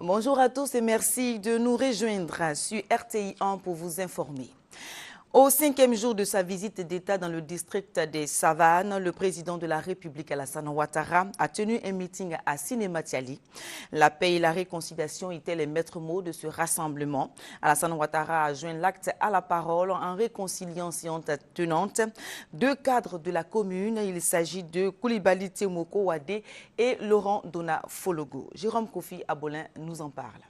Bonjour à tous et merci de nous rejoindre sur RTI1 pour vous informer. Au 5e jour de sa visite d'État dans le district des Savanes, le président de la République, Alassane Ouattara, a tenu un meeting à Sinématiali. La paix et la réconciliation étaient les maîtres mots de ce rassemblement. Alassane Ouattara a joint l'acte à la parole en réconciliant séance tenante deux cadres de la commune. Il s'agit de Koulibaly Temoko Wade et Laurent Dona Fologo. Jérôme Kofi Abolin nous en parle.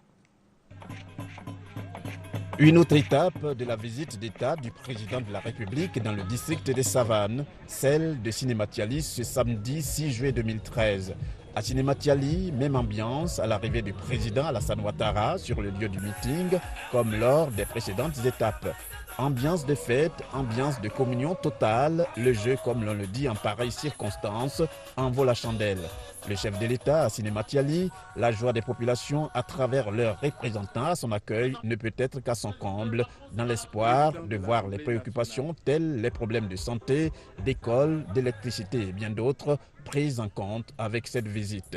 Une autre étape de la visite d'État du président de la République dans le district des Savanes, celle de Sinématiali ce samedi 6 juillet 2013. À Sinématiali, même ambiance à l'arrivée du président Alassane Ouattara sur le lieu du meeting, comme lors des précédentes étapes. Ambiance de fête, ambiance de communion totale, le jeu, comme l'on le dit en pareille circonstance, en vaut la chandelle. Le chef de l'État à Sinématiali, la joie des populations à travers leurs représentants à son accueil ne peut être qu'à son comble, dans l'espoir de voir les préoccupations telles les problèmes de santé, d'école, d'électricité et bien d'autres prises en compte avec cette visite.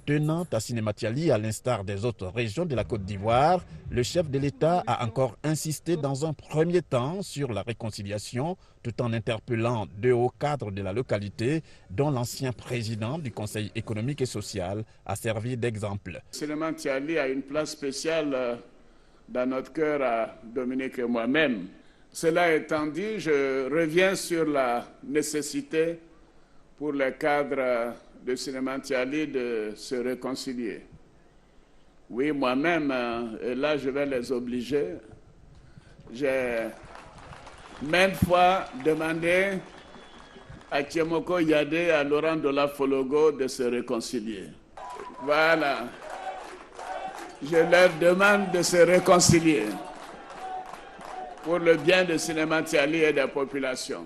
Tenant à Sinématiali, à l'instar des autres régions de la Côte d'Ivoire, le chef de l'État a encore insisté dans un premier temps sur la réconciliation, tout en interpellant deux hauts cadres de la localité, dont l'ancien président du Conseil économique et social a servi d'exemple. Sinématiali a une place spéciale dans notre cœur à Dominique et moi-même. Cela étant dit, je reviens sur la nécessité pour les cadres de Sinématiali de se réconcilier. Oui, moi-même, et là je vais les obliger, j'ai maintes fois demandé à Temoko Wade et à Laurent Dona Fologo de se réconcilier. Voilà. Je leur demande de se réconcilier pour le bien de Sinématiali et des populations.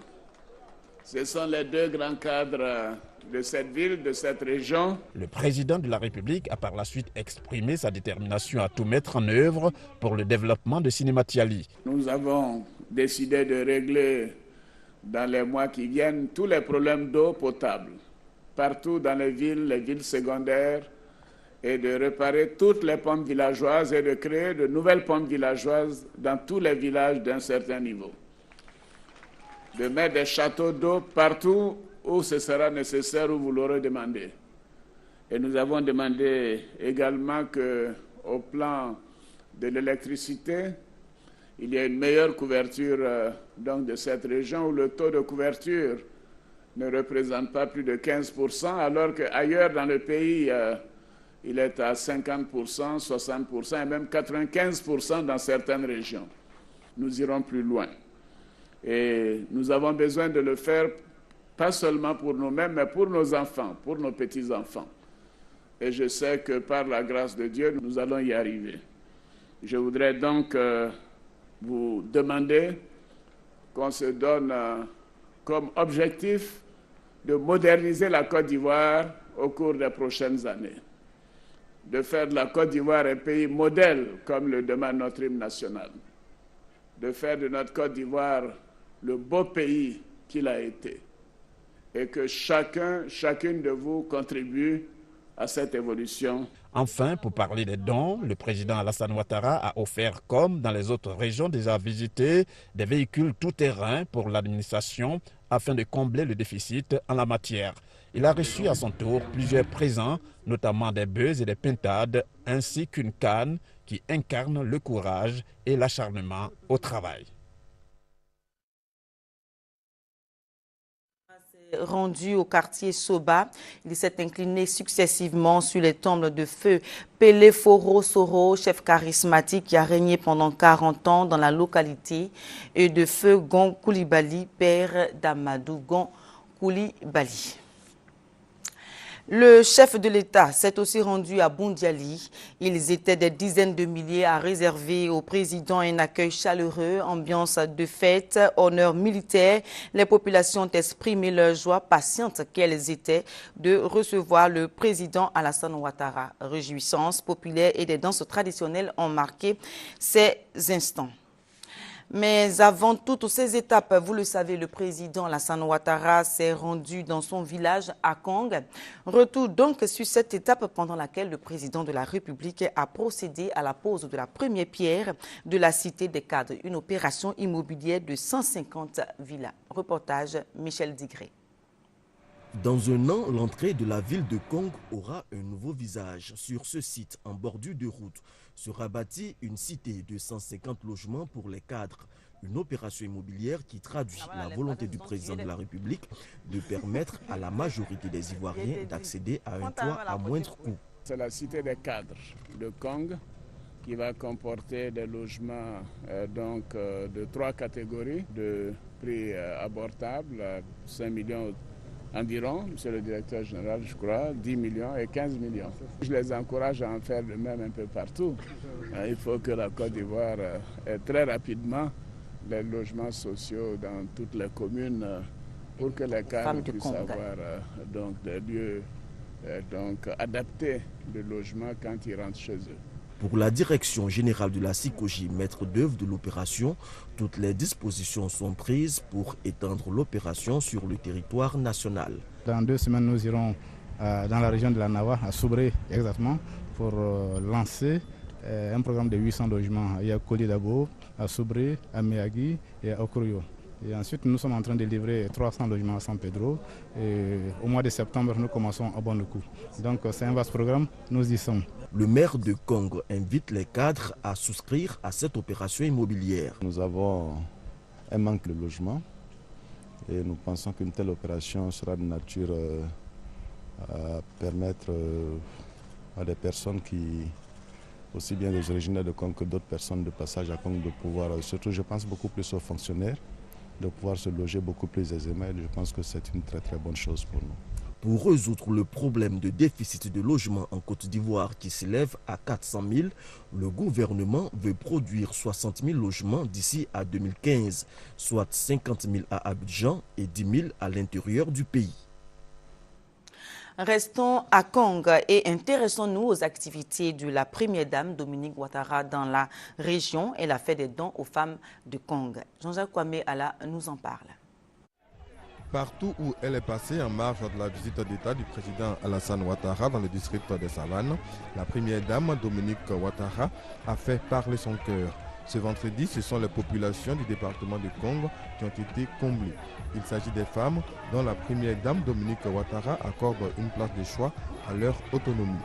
Ce sont les deux grands cadres de cette ville, de cette région. Le président de la République a par la suite exprimé sa détermination à tout mettre en œuvre pour le développement de Sinématiali. Nous avons décidé de régler dans les mois qui viennent tous les problèmes d'eau potable, partout dans les villes secondaires, et de réparer toutes les pompes villageoises et de créer de nouvelles pompes villageoises dans tous les villages d'un certain niveau. De mettre des châteaux d'eau partout où ce sera nécessaire, où vous l'aurez demandé. Et nous avons demandé également qu'au plan de l'électricité, il y ait une meilleure couverture donc de cette région où le taux de couverture ne représente pas plus de 15%, alors qu'ailleurs dans le pays, il est à 50%, 60% et même 95% dans certaines régions. Nous irons plus loin. Et nous avons besoin de le faire pas seulement pour nous-mêmes, mais pour nos enfants, pour nos petits-enfants. Et je sais que par la grâce de Dieu, nous allons y arriver. Je voudrais donc vous demander qu'on se donne comme objectif de moderniser la Côte d'Ivoire au cours des prochaines années. De faire de la Côte d'Ivoire un pays modèle, comme le demande notre hymne national. De faire de notre Côte d'Ivoire le beau pays qu'il a été. Et que chacune de vous contribue à cette évolution. Enfin, pour parler des dons, le président Alassane Ouattara a offert, comme dans les autres régions déjà visitées, des véhicules tout-terrain pour l'administration afin de combler le déficit en la matière. Il a reçu à son tour plusieurs présents, notamment des bœufs et des pintades, ainsi qu'une canne qui incarne le courage et l'acharnement au travail. Rendu au quartier Soba, il s'est incliné successivement sur les tombes de feu Pélé Foro Soro, chef charismatique qui a régné pendant 40 ans dans la localité, et de feu Gon Koulibaly, père d'Amadou Gon Koulibaly. Le chef de l'État s'est aussi rendu à Boundiali. Ils étaient des dizaines de milliers à réserver au président un accueil chaleureux, ambiance de fête, honneur militaire. Les populations ont exprimé leur joie patiente qu'elles étaient de recevoir le président Alassane Ouattara. Réjouissances populaires et des danses traditionnelles ont marqué ces instants. Mais avant toutes ces étapes, vous le savez, le président Alassane Ouattara s'est rendu dans son village à Kong. Retour donc sur cette étape pendant laquelle le président de la République a procédé à la pose de la première pierre de la Cité des Cadres, une opération immobilière de 150 villas. Reportage Michel Digré. Dans un an, l'entrée de la ville de Kong aura un nouveau visage. Sur ce site, en bordure de route, sera bâtie une cité de 150 logements pour les cadres. Une opération immobilière qui traduit la volonté du président de la République de permettre à la majorité des Ivoiriens d'accéder à un toit à moindre coût. C'est la cité des cadres de Kong qui va comporter des logements de 3 catégories de prix abordables, 5 millions environ, monsieur le directeur général, je crois, 10 millions et 15 millions. Je les encourage à en faire de même un peu partout. Il faut que la Côte d'Ivoire ait très rapidement les logements sociaux dans toutes les communes pour que les cadres puissent avoir des lieux adaptés de logement quand ils rentrent chez eux. Pour la direction générale de la SICOGI, maître d'œuvre de l'opération, toutes les dispositions sont prises pour étendre l'opération sur le territoire national. Dans 2 semaines, nous irons dans la région de la Nava, à Soubré exactement, pour lancer un programme de 800 logements. Il y a Koli Dabo, à Soubré, à Meagui et à Okroyo. Et ensuite, nous sommes en train de livrer 300 logements à San Pedro. Et au mois de septembre, nous commençons à bon coup. Donc, c'est un vaste programme, nous y sommes. Le maire de Kong invite les cadres à souscrire à cette opération immobilière. Nous avons un manque de logement et nous pensons qu'une telle opération sera de nature à permettre à des personnes qui, aussi bien des originaires de Kong que d'autres personnes de passage à Kong, de pouvoir, surtout je pense beaucoup plus aux fonctionnaires, de pouvoir se loger beaucoup plus aisément. Et je pense que c'est une très très bonne chose pour nous. Pour résoudre le problème de déficit de logement en Côte d'Ivoire qui s'élève à 400 000, le gouvernement veut produire 60 000 logements d'ici à 2015, soit 50 000 à Abidjan et 10 000 à l'intérieur du pays. Restons à Kong et intéressons-nous aux activités de la première dame Dominique Ouattara dans la région. Elle a fait des dons aux femmes de Kong. Jean-Jacques Kwame Ala nous en parle. Partout où elle est passée en marge de la visite d'État du président Alassane Ouattara dans le district des Savanes, la première dame Dominique Ouattara a fait parler son cœur. Ce vendredi, ce sont les populations du département de Kong qui ont été comblées. Il s'agit des femmes dont la première dame Dominique Ouattara accorde une place de choix à leur autonomie.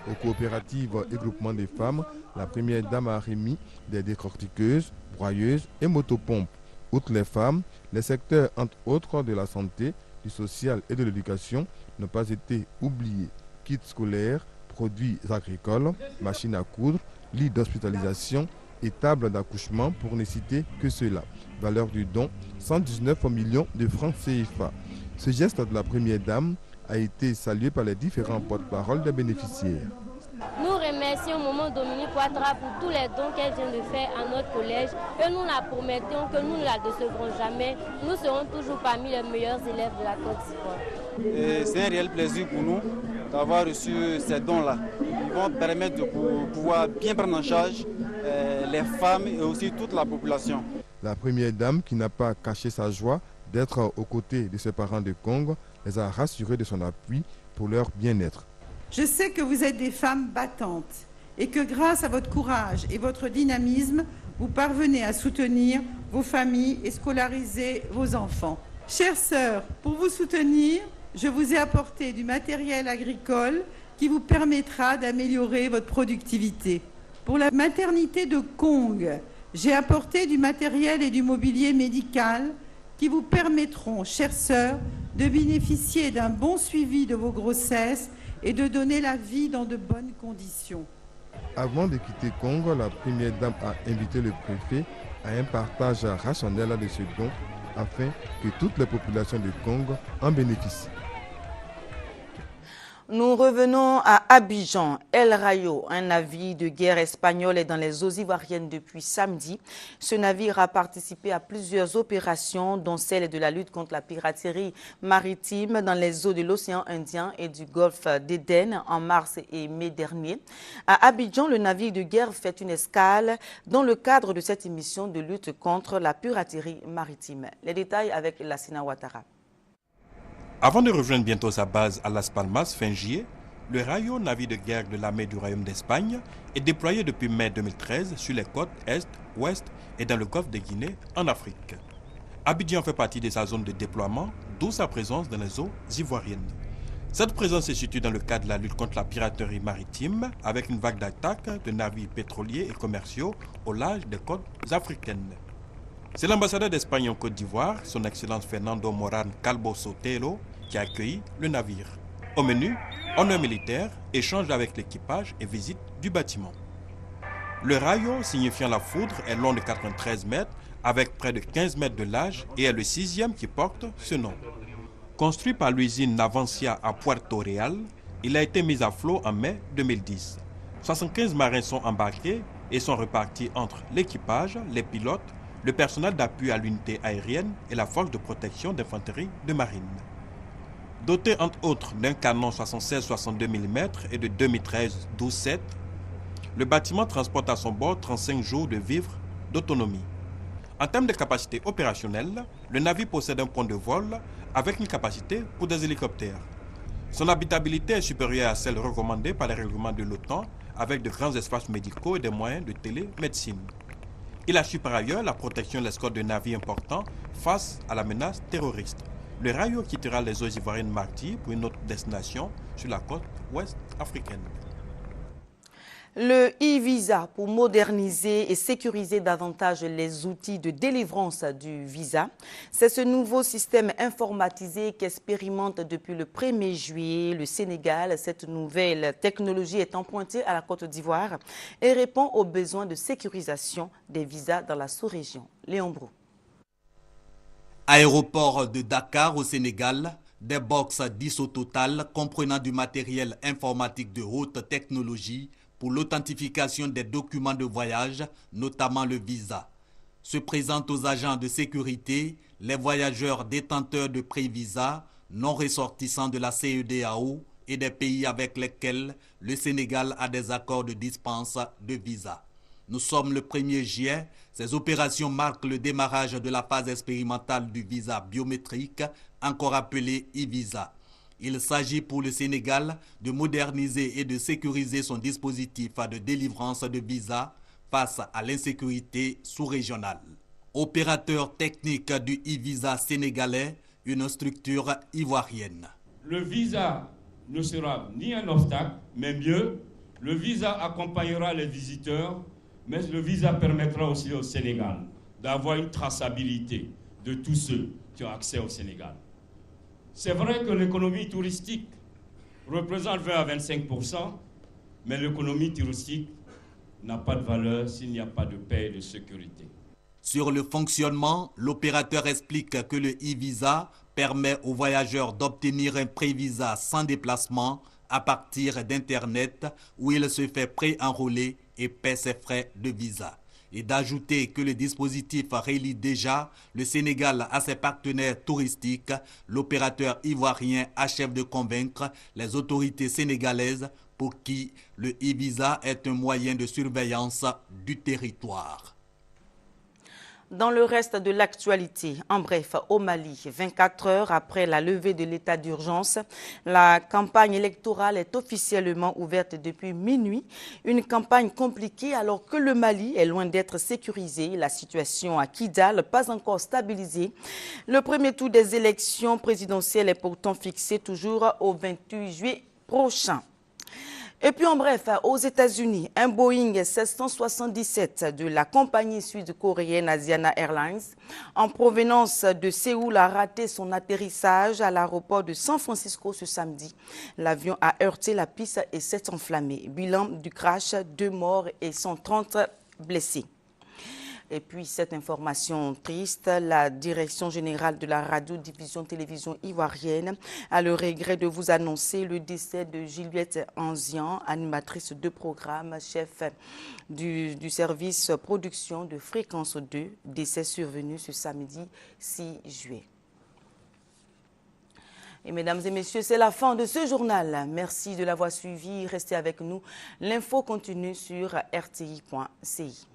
Aux coopératives et groupements des femmes, la première dame a remis des décortiqueuses, broyeuses et motopompes. Outre les femmes, les secteurs entre autres de la santé, du social et de l'éducation n'ont pas été oubliés. Kits scolaires, produits agricoles, machines à coudre, lits d'hospitalisation et tables d'accouchement pour ne citer que cela. Valeur du don, 119 millions de francs CFA. Ce geste de la première dame a été salué par les différents porte-parole des bénéficiaires. Nous remercions Maman Dominique Ouattara pour tous les dons qu'elle vient de faire à notre collège et nous la promettons que nous ne la décevrons jamais. Nous serons toujours parmi les meilleurs élèves de la Côte d'Ivoire. C'est un réel plaisir pour nous d'avoir reçu ces dons-là. Ils vont permettre de pouvoir bien prendre en charge les femmes et aussi toute la population. La première dame, qui n'a pas caché sa joie d'être aux côtés de ses parents de Kong, les a rassurés de son appui pour leur bien-être. Je sais que vous êtes des femmes battantes et que grâce à votre courage et votre dynamisme, vous parvenez à soutenir vos familles et scolariser vos enfants. Chères sœurs, pour vous soutenir, je vous ai apporté du matériel agricole qui vous permettra d'améliorer votre productivité. Pour la maternité de Kong, j'ai apporté du matériel et du mobilier médical qui vous permettront, chères sœurs, de bénéficier d'un bon suivi de vos grossesses et de donner la vie dans de bonnes conditions. Avant de quitter Kong, la première dame a invité le préfet à un partage rationnel de ce don afin que toutes les populations de Kong en bénéficient. Nous revenons à Abidjan. El Rayo, un navire de guerre espagnol, est dans les eaux ivoiriennes depuis samedi. Ce navire a participé à plusieurs opérations, dont celle de la lutte contre la piraterie maritime dans les eaux de l'océan Indien et du golfe d'Éden en mars et mai dernier. À Abidjan, le navire de guerre fait une escale dans le cadre de cette mission de lutte contre la piraterie maritime. Les détails avec Lassina Ouattara. Avant de rejoindre bientôt sa base à Las Palmas fin juillet, le Rayo, navire de guerre de l'armée du Royaume d'Espagne, est déployé depuis mai 2013 sur les côtes Est, Ouest et dans le golfe de Guinée en Afrique. Abidjan fait partie de sa zone de déploiement, d'où sa présence dans les eaux ivoiriennes. Cette présence se situe dans le cadre de la lutte contre la piraterie maritime avec une vague d'attaques de navires pétroliers et commerciaux au large des côtes africaines. C'est l'ambassadeur d'Espagne en Côte d'Ivoire, son Excellence Fernando Moran Calvo Sotelo, qui a accueilli le navire. Au menu, honneur militaire, échange avec l'équipage et visite du bâtiment. Le Rayo, signifiant la foudre, est long de 93 mètres avec près de 15 mètres de large et est le 6e qui porte ce nom. Construit par l'usine Navancia à Puerto Real, il a été mis à flot en mai 2010. 75 marins sont embarqués et sont repartis entre l'équipage, les pilotes, le personnel d'appui à l'unité aérienne et la force de protection d'infanterie de marine. Doté entre autres d'un canon 76-62 mm et de 2013 12-7, le bâtiment transporte à son bord 35 jours de vivres d'autonomie. En termes de capacité opérationnelle, le navire possède un point de vol avec une capacité pour des hélicoptères. Son habitabilité est supérieure à celle recommandée par les règlements de l'OTAN avec de grands espaces médicaux et des moyens de télémédecine. Il assure par ailleurs la protection de l'escorte de navires importants face à la menace terroriste. Le Rayo quittera les eaux ivoiriennes mardi pour une autre destination sur la côte ouest africaine. Le e-visa pour moderniser et sécuriser davantage les outils de délivrance du visa. C'est ce nouveau système informatisé qu'expérimente depuis le 1er juillet le Sénégal. Cette nouvelle technologie est empruntée à la Côte d'Ivoire et répond aux besoins de sécurisation des visas dans la sous-région. Léon Brou. Aéroport de Dakar au Sénégal, des box 10 au total comprenant du matériel informatique de haute technologie pour l'authentification des documents de voyage, notamment le visa. Se présentent aux agents de sécurité les voyageurs détenteurs de pré-visa non ressortissants de la CEDEAO et des pays avec lesquels le Sénégal a des accords de dispense de visa. Nous sommes le 1er juillet. Ces opérations marquent le démarrage de la phase expérimentale du visa biométrique, encore appelé e-visa. Il s'agit pour le Sénégal de moderniser et de sécuriser son dispositif de délivrance de visa face à l'insécurité sous-régionale. Opérateur technique du e-visa sénégalais, une structure ivoirienne. Le visa ne sera ni un obstacle, mais mieux, le visa accompagnera les visiteurs, mais le visa permettra aussi au Sénégal d'avoir une traçabilité de tous ceux qui ont accès au Sénégal. C'est vrai que l'économie touristique représente 20 à 25%, mais l'économie touristique n'a pas de valeur s'il n'y a pas de paix et de sécurité. Sur le fonctionnement, l'opérateur explique que le e-visa permet aux voyageurs d'obtenir un pré-visa sans déplacement à partir d'Internet où il se fait pré-enrôler et paie ses frais de visa. Et d'ajouter que le dispositif relie déjà le Sénégal à ses partenaires touristiques, l'opérateur ivoirien achève de convaincre les autorités sénégalaises pour qui le e-visa est un moyen de surveillance du territoire. Dans le reste de l'actualité, en bref, au Mali, 24 heures après la levée de l'état d'urgence, la campagne électorale est officiellement ouverte depuis minuit. Une campagne compliquée alors que le Mali est loin d'être sécurisé. La situation à Kidal, pas encore stabilisée. Le premier tour des élections présidentielles est pourtant fixé toujours au 28 juillet prochain. Et puis en bref, aux États-Unis, un Boeing 777 de la compagnie sud-coréenne Asiana Airlines en provenance de Séoul a raté son atterrissage à l'aéroport de San Francisco ce samedi. L'avion a heurté la piste et s'est enflammé. Bilan du crash, 2 morts et 130 blessés. Et puis cette information triste, la direction générale de la radio-diffusion-télévision ivoirienne a le regret de vous annoncer le décès de Juliette Anzian, animatrice de programme, chef du service production de Fréquence 2, décès survenu ce samedi 6 juillet. Et mesdames et messieurs, c'est la fin de ce journal. Merci de l'avoir suivi. Restez avec nous. L'info continue sur rti.ci.